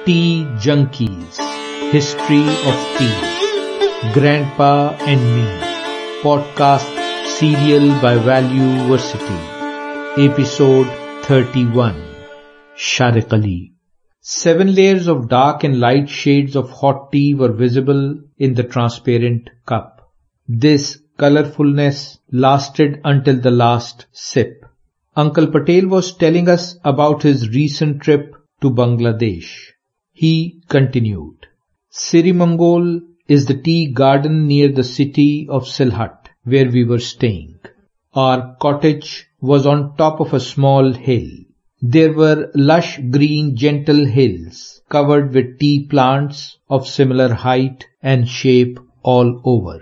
Tea Junkies, History of Tea, Grandpa and Me, podcast serial by Valueversity, episode 31, Shariq Ali. 7 layers of dark and light shades of hot tea were visible in the transparent cup. This colorfulness lasted until the last sip. Uncle Patel was telling us about his recent trip to Bangladesh. He continued, Sirimangol is the tea garden near the city of Sylhet, where we were staying. Our cottage was on top of a small hill. There were lush green gentle hills covered with tea plants of similar height and shape all over.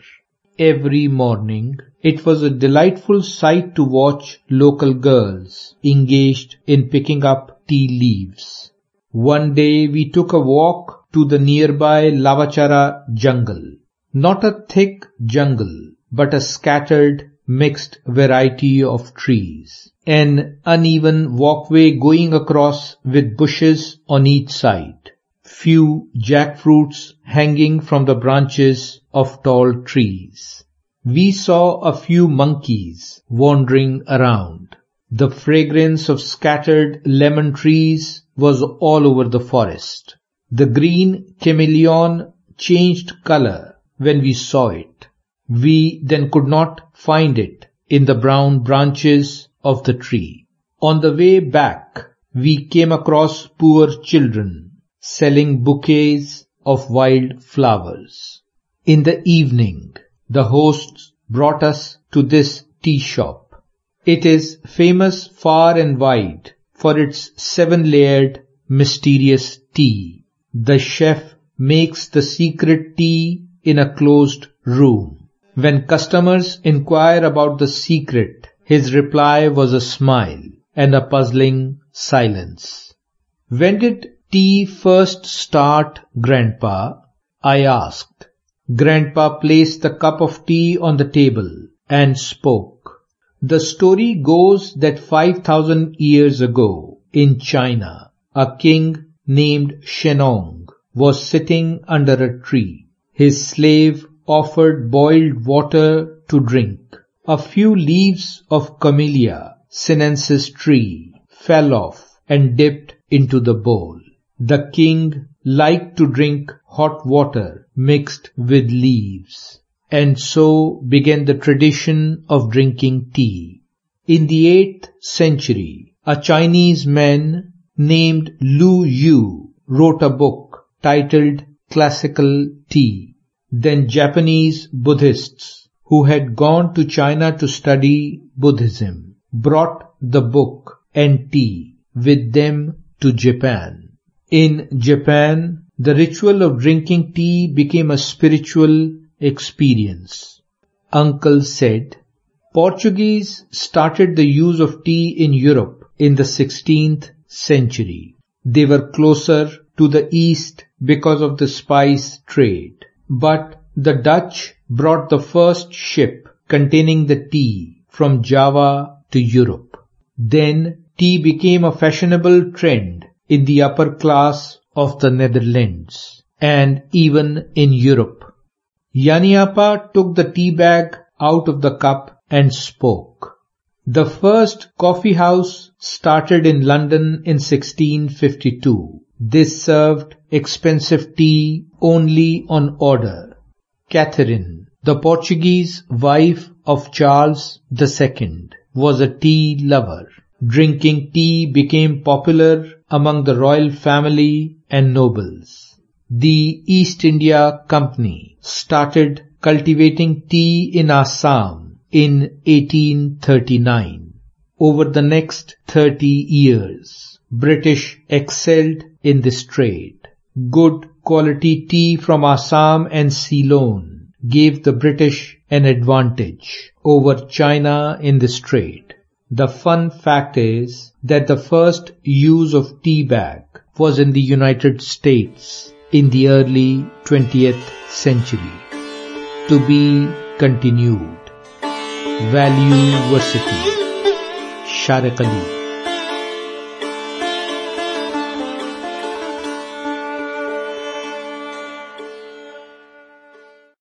Every morning, it was a delightful sight to watch local girls engaged in picking up tea leaves. One day we took a walk to the nearby Lavachara jungle. Not a thick jungle, but a scattered, mixed variety of trees. An uneven walkway going across with bushes on each side. Few jackfruits hanging from the branches of tall trees. We saw a few monkeys wandering around. The fragrance of scattered lemon trees was all over the forest. The green chameleon changed color when we saw it. We then could not find it in the brown branches of the tree. On the way back, we came across poor children selling bouquets of wild flowers. In the evening, the hosts brought us to this tea shop. It is famous far and wide for its 7-layered mysterious tea. The chef makes the secret tea in a closed room. When customers inquire about the secret, his reply was a smile and a puzzling silence. When did tea first start, Grandpa? I asked. Grandpa placed the cup of tea on the table and spoke. The story goes that 5,000 years ago in China, a king named Shennong was sitting under a tree. His slave offered boiled water to drink. A few leaves of Camellia sinensis tree fell off and dipped into the bowl. The king liked to drink hot water mixed with leaves, and so began the tradition of drinking tea. In the 8th century, a Chinese man named Lu Yu wrote a book titled Classical Tea. Then Japanese Buddhists who had gone to China to study Buddhism brought the book and tea with them to Japan. In Japan, the ritual of drinking tea became a spiritual experience. Uncle said, Portuguese started the use of tea in Europe in the 16th century. They were closer to the east because of the spice trade. But the Dutch brought the first ship containing the tea from Java to Europe. Then tea became a fashionable trend in the upper class of the Netherlands and even in Europe. Yaniappa took the tea bag out of the cup and spoke. The first coffee house started in London in 1652. This served expensive tea only on order. Catherine, the Portuguese wife of Charles II, was a tea lover. Drinking tea became popular among the royal family and nobles. The East India Company started cultivating tea in Assam in 1839. Over the next 30 years, British excelled in this trade. Good quality tea from Assam and Ceylon gave the British an advantage over China in this trade. The fun fact is that the first use of tea bag was in the United States in the early 20th century. To be continued. Valueversity. Shariq Ali.